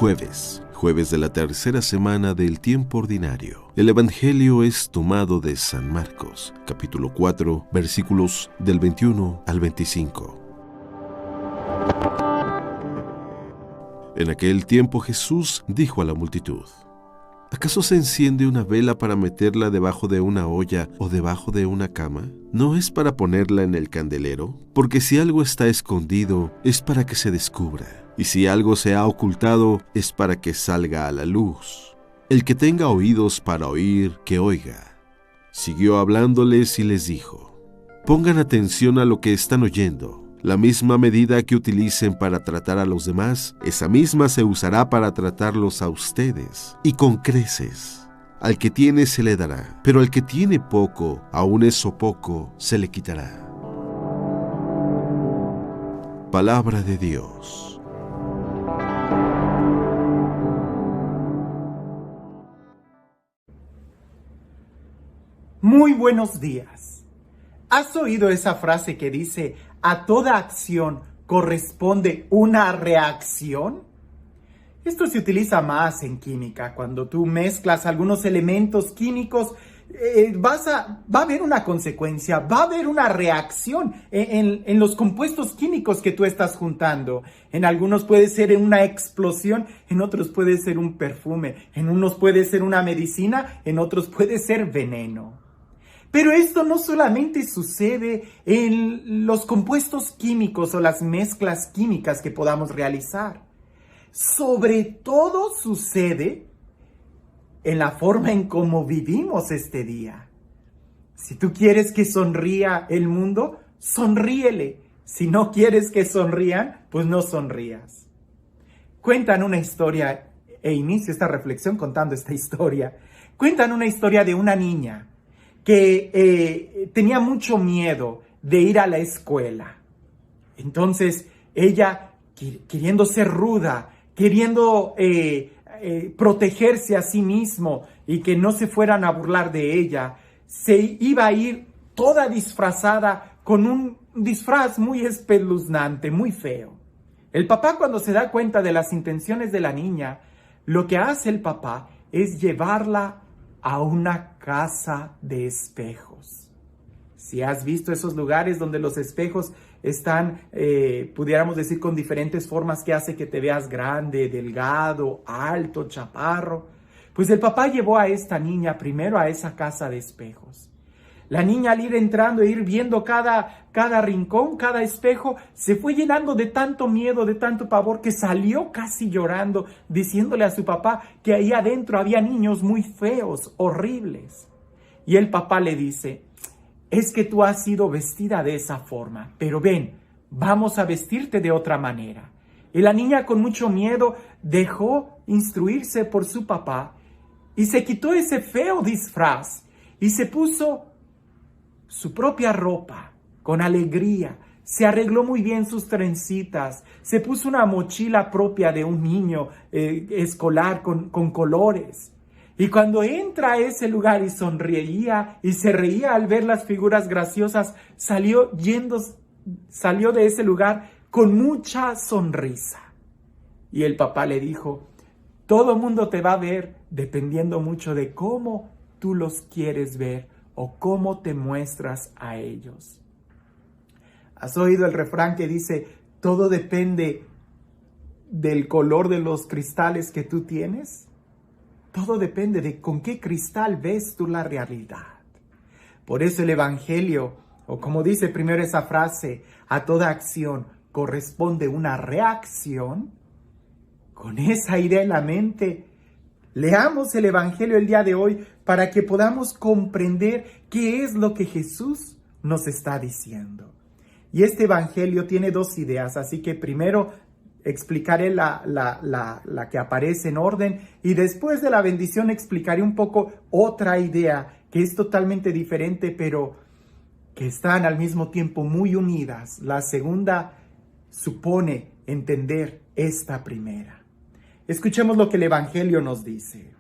Jueves de la tercera semana del tiempo ordinario. El Evangelio es tomado de San Marcos, capítulo 4, versículos del 21 al 25. En aquel tiempo Jesús dijo a la multitud: ¿acaso se enciende una vela para meterla debajo de una olla o debajo de una cama? ¿No es para ponerla en el candelero? Porque si algo está escondido, es para que se descubra. Y si algo se ha ocultado, es para que salga a la luz. El que tenga oídos para oír, que oiga. Siguió hablándoles y les dijo: pongan atención a lo que están oyendo. La misma medida que utilicen para tratar a los demás, esa misma se usará para tratarlos a ustedes, y con creces. Al que tiene se le dará, pero al que tiene poco, aun eso poco se le quitará. Palabra de Dios. Muy buenos días. ¿Has oído esa frase que dice: a toda acción corresponde una reacción? Esto se utiliza más en química. Cuando tú mezclas algunos elementos químicos, va a haber una consecuencia, va a haber una reacción en los compuestos químicos que tú estás juntando. En algunos puede ser una explosión, en otros puede ser un perfume, en unos puede ser una medicina, en otros puede ser veneno. Pero esto no solamente sucede en los compuestos químicos o las mezclas químicas que podamos realizar. Sobre todo sucede en la forma en cómo vivimos este día. Si tú quieres que sonría el mundo, sonríele. Si no quieres que sonrían, pues no sonrías. Cuentan una historia, e inicio esta reflexión contando esta historia. Cuentan una historia de una niña que tenía mucho miedo de ir a la escuela. Entonces ella, queriendo ser ruda, queriendo protegerse a sí mismo y que no se fueran a burlar de ella, se iba a ir toda disfrazada con un disfraz muy espeluznante, muy feo. El papá, cuando se da cuenta de las intenciones de la niña, lo que hace el papá es llevarla a una casa de espejos. Si has visto esos lugares donde los espejos están, pudiéramos decir, con diferentes formas que hace que te veas grande, delgado, alto, chaparro, pues el papá llevó a esta niña primero a esa casa de espejos. La niña, al ir entrando e ir viendo cada rincón, cada espejo, se fue llenando de tanto miedo, de tanto pavor, que salió casi llorando, diciéndole a su papá que ahí adentro había niños muy feos, horribles. Y el papá le dice: es que tú has sido vestida de esa forma, pero ven, vamos a vestirte de otra manera. Y la niña, con mucho miedo, dejó instruirse por su papá y se quitó ese feo disfraz y se puso su propia ropa, con alegría. Se arregló muy bien sus trencitas, se puso una mochila propia de un niño escolar con colores. Y cuando entra a ese lugar y sonreía y se reía al ver las figuras graciosas, salió de ese lugar con mucha sonrisa. Y el papá le dijo: todo mundo te va a ver dependiendo mucho de cómo tú los quieres ver o cómo te muestras a ellos. ¿Has oído el refrán que dice: todo depende del color de los cristales que tú tienes? Todo depende de con qué cristal ves tú la realidad. Por eso el Evangelio, o como dice primero esa frase, a toda acción corresponde una reacción. Con esa idea en la mente, leamos el Evangelio el día de hoy para que podamos comprender qué es lo que Jesús nos está diciendo. Y este Evangelio tiene dos ideas, así que primero explicaré la que aparece en orden y después de la bendición explicaré un poco otra idea que es totalmente diferente, pero que están al mismo tiempo muy unidas. La segunda supone entender esta primera. Escuchemos lo que el Evangelio nos dice.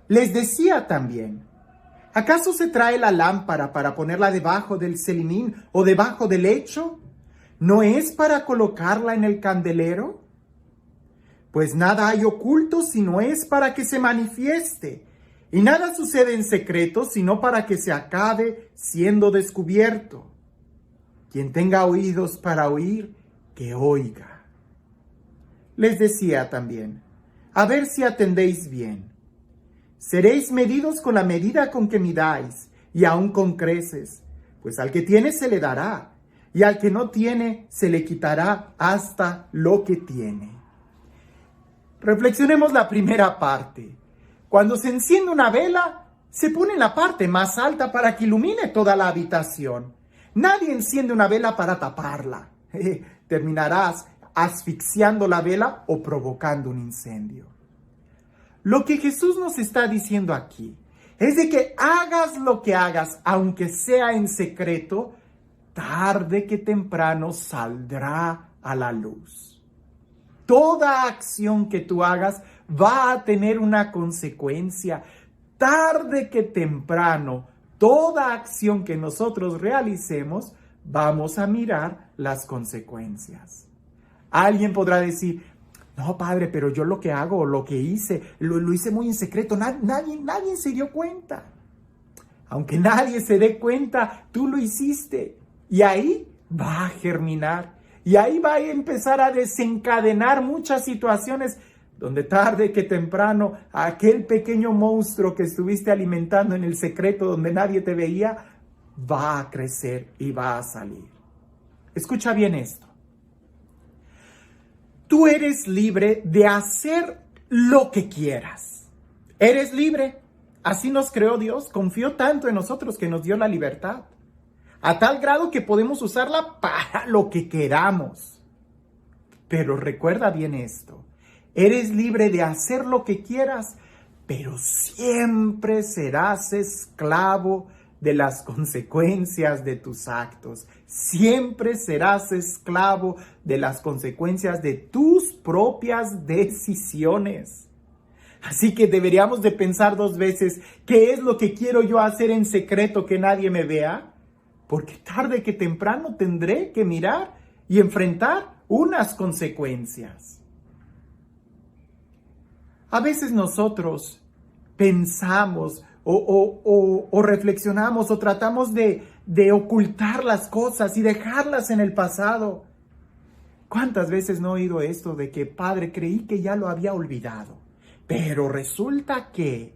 Les decía también: ¿acaso se trae la lámpara para ponerla debajo del celimín o debajo del lecho? ¿No es para colocarla en el candelero? Pues nada hay oculto si no es para que se manifieste, y nada sucede en secreto sino para que se acabe siendo descubierto. Quien tenga oídos para oír, que oiga. Les decía también, a ver si atendéis bien. Seréis medidos con la medida con que midáis, y aun con creces, pues al que tiene se le dará, y al que no tiene se le quitará hasta lo que tiene. Reflexionemos la primera parte. Cuando se enciende una vela, se pone en la parte más alta para que ilumine toda la habitación. Nadie enciende una vela para taparla. Terminarás asfixiando la vela o provocando un incendio. Lo que Jesús nos está diciendo aquí es de que hagas lo que hagas, aunque sea en secreto, tarde que temprano saldrá a la luz. Toda acción que tú hagas va a tener una consecuencia. Tarde que temprano, toda acción que nosotros realicemos, vamos a mirar las consecuencias. Alguien podrá decir, no, padre, pero yo lo que hago, lo que hice, lo hice muy en secreto, nadie se dio cuenta. Aunque nadie se dé cuenta, tú lo hiciste. Y ahí va a germinar. Y ahí va a empezar a desencadenar muchas situaciones donde tarde que temprano aquel pequeño monstruo que estuviste alimentando en el secreto donde nadie te veía, va a crecer y va a salir. Escucha bien esto. Tú eres libre de hacer lo que quieras. Eres libre. Así nos creó Dios. Confió tanto en nosotros que nos dio la libertad. A tal grado que podemos usarla para lo que queramos. Pero recuerda bien esto. Eres libre de hacer lo que quieras, pero siempre serás esclavo de las consecuencias de tus actos. Siempre serás esclavo de las consecuencias de tus propias decisiones. Así que deberíamos de pensar 2 veces, ¿qué es lo que quiero yo hacer en secreto que nadie me vea? Porque tarde que temprano tendré que mirar y enfrentar unas consecuencias. A veces nosotros pensamos o reflexionamos o tratamos de ocultar las cosas y dejarlas en el pasado. ¿Cuántas veces no he oído esto de que, padre, creí que ya lo había olvidado? Pero resulta que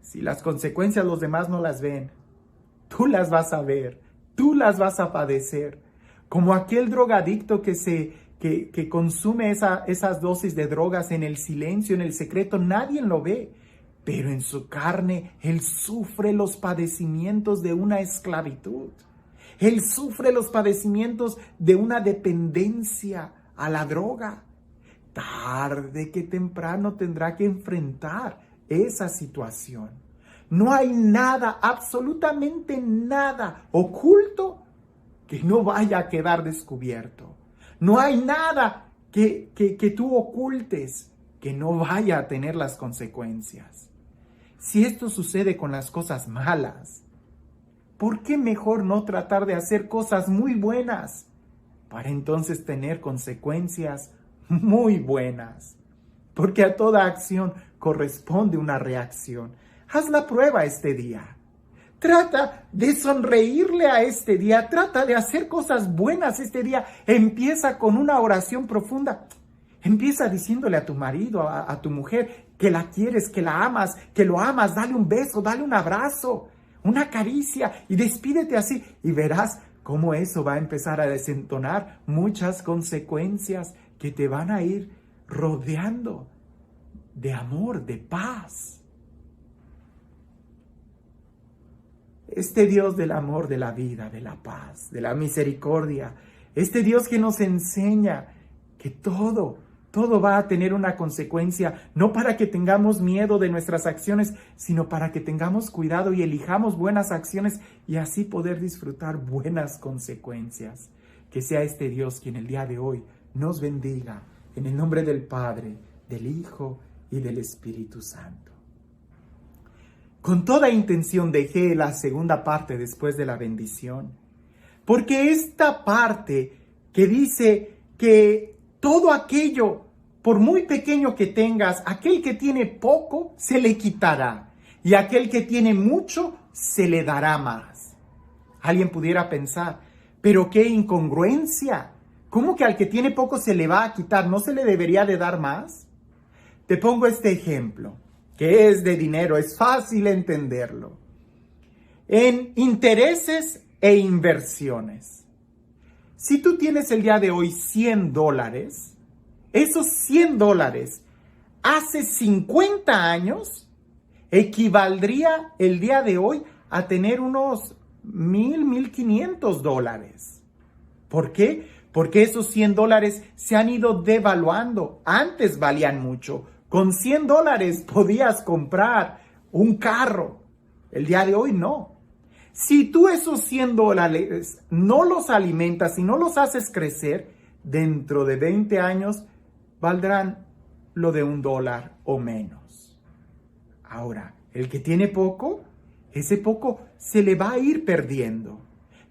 si las consecuencias los demás no las ven, tú las vas a ver, tú las vas a padecer. Como aquel drogadicto que consume esas dosis de drogas en el silencio, en el secreto, nadie lo ve. Pero en su carne, él sufre los padecimientos de una esclavitud. Él sufre los padecimientos de una dependencia a la droga. Tarde que temprano tendrá que enfrentar esa situación. No hay nada, absolutamente nada oculto que no vaya a quedar descubierto. No hay nada que tú ocultes que no vaya a tener las consecuencias. Si esto sucede con las cosas malas, ¿por qué mejor no tratar de hacer cosas muy buenas para entonces tener consecuencias muy buenas? Porque a toda acción corresponde una reacción. Haz la prueba este día. Trata de sonreírle a este día. Trata de hacer cosas buenas este día. Empieza con una oración profunda. Empieza diciéndole a tu marido, a tu mujer, que la quieres, que la amas, que lo amas. Dale un beso, dale un abrazo, una caricia y despídete así. Y verás cómo eso va a empezar a desentonar muchas consecuencias que te van a ir rodeando de amor, de paz. Este Dios del amor, de la vida, de la paz, de la misericordia, este Dios que nos enseña que todo va a tener una consecuencia, no para que tengamos miedo de nuestras acciones, sino para que tengamos cuidado y elijamos buenas acciones y así poder disfrutar buenas consecuencias. Que sea este Dios quien el día de hoy nos bendiga, en el nombre del Padre, del Hijo y del Espíritu Santo. Con toda intención dejé la segunda parte después de la bendición, porque esta parte que dice que todo aquello, por muy pequeño que tengas, aquel que tiene poco se le quitará y aquel que tiene mucho se le dará más. Alguien pudiera pensar, pero qué incongruencia. ¿Cómo que al que tiene poco se le va a quitar? ¿No se le debería de dar más? Te pongo este ejemplo, que es de dinero, es fácil entenderlo. En intereses e inversiones. Si tú tienes el día de hoy $100, esos $100 hace 50 años equivaldría el día de hoy a tener unos $1,500. ¿Por qué? Porque esos $100 se han ido devaluando. Antes valían mucho. Con $100 podías comprar un carro. El día de hoy no. Si tú esos $100 no los alimentas y no los haces crecer, dentro de 20 años valdrán lo de $1 o menos. Ahora, el que tiene poco, ese poco se le va a ir perdiendo.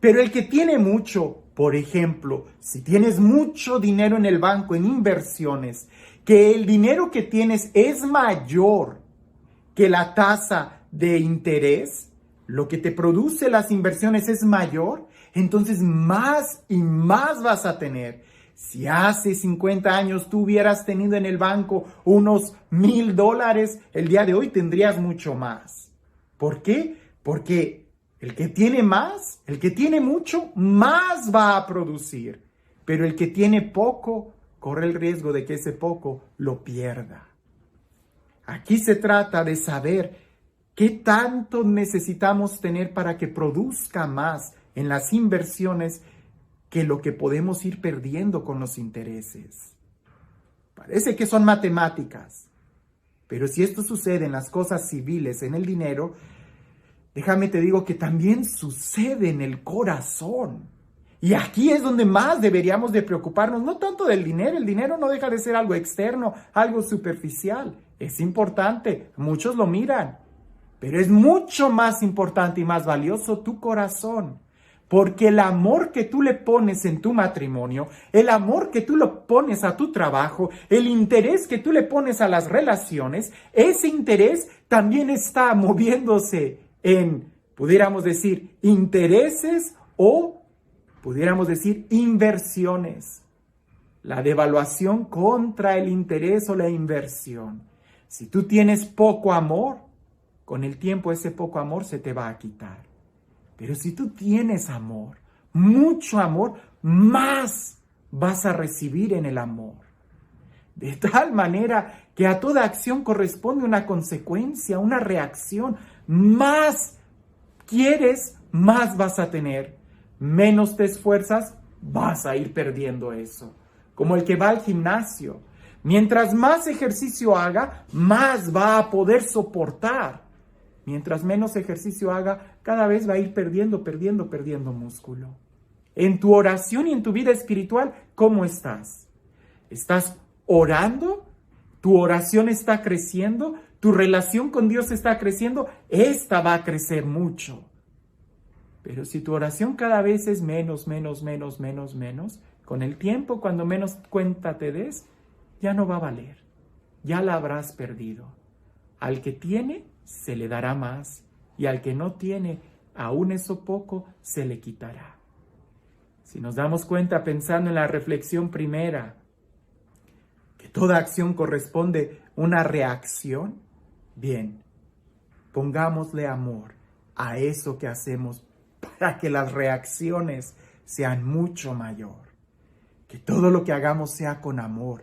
Pero el que tiene mucho, por ejemplo, si tienes mucho dinero en el banco, en inversiones, que el dinero que tienes es mayor que la tasa de interés, lo que te produce las inversiones es mayor, entonces más y más vas a tener. Si hace 50 años tú hubieras tenido en el banco unos $1,000, el día de hoy tendrías mucho más. ¿Por qué? Porque el que tiene más, el que tiene mucho, más va a producir. Pero el que tiene poco, corre el riesgo de que ese poco lo pierda. Aquí se trata de saber qué tanto necesitamos tener para que produzca más en las inversiones que lo que podemos ir perdiendo con los intereses. Parece que son matemáticas, pero si esto sucede en las cosas civiles, en el dinero, déjame te digo que también sucede en el corazón. Y aquí es donde más deberíamos de preocuparnos, no tanto del dinero. El dinero no deja de ser algo externo, algo superficial. Es importante, muchos lo miran, pero es mucho más importante y más valioso tu corazón. Porque el amor que tú le pones en tu matrimonio, el amor que tú le pones a tu trabajo, el interés que tú le pones a las relaciones, ese interés también está moviéndose en, pudiéramos decir, intereses o, pudiéramos decir, inversiones. La devaluación contra el interés o la inversión. Si tú tienes poco amor, con el tiempo ese poco amor se te va a quitar. Pero si tú tienes amor, mucho amor, más vas a recibir en el amor. De tal manera que a toda acción corresponde una consecuencia, una reacción. Más quieres, más vas a tener. Menos te esfuerzas, vas a ir perdiendo eso. Como el que va al gimnasio. Mientras más ejercicio haga, más va a poder soportar. Mientras menos ejercicio haga, cada vez va a ir perdiendo músculo. En tu oración y en tu vida espiritual, ¿cómo estás? ¿Estás orando? ¿Tu oración está creciendo? ¿Tu relación con Dios está creciendo? Esta va a crecer mucho. Pero si tu oración cada vez es menos, con el tiempo, cuando menos cuenta te des, ya no va a valer. Ya la habrás perdido. Al que tiene, se le dará más, y al que no tiene, aún eso poco, se le quitará. Si nos damos cuenta pensando en la reflexión primera, que toda acción corresponde una reacción, bien, pongámosle amor a eso que hacemos para que las reacciones sean mucho mayor. Que todo lo que hagamos sea con amor.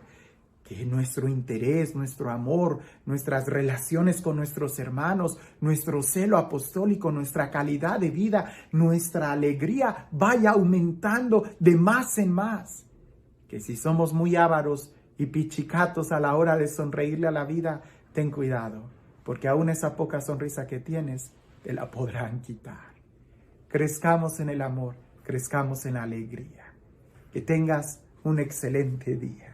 Que nuestro interés, nuestro amor, nuestras relaciones con nuestros hermanos, nuestro celo apostólico, nuestra calidad de vida, nuestra alegría vaya aumentando de más en más. Que si somos muy ávaros y pichicatos a la hora de sonreírle a la vida, ten cuidado, porque aún esa poca sonrisa que tienes, te la podrán quitar. Crezcamos en el amor, crezcamos en la alegría. Que tengas un excelente día.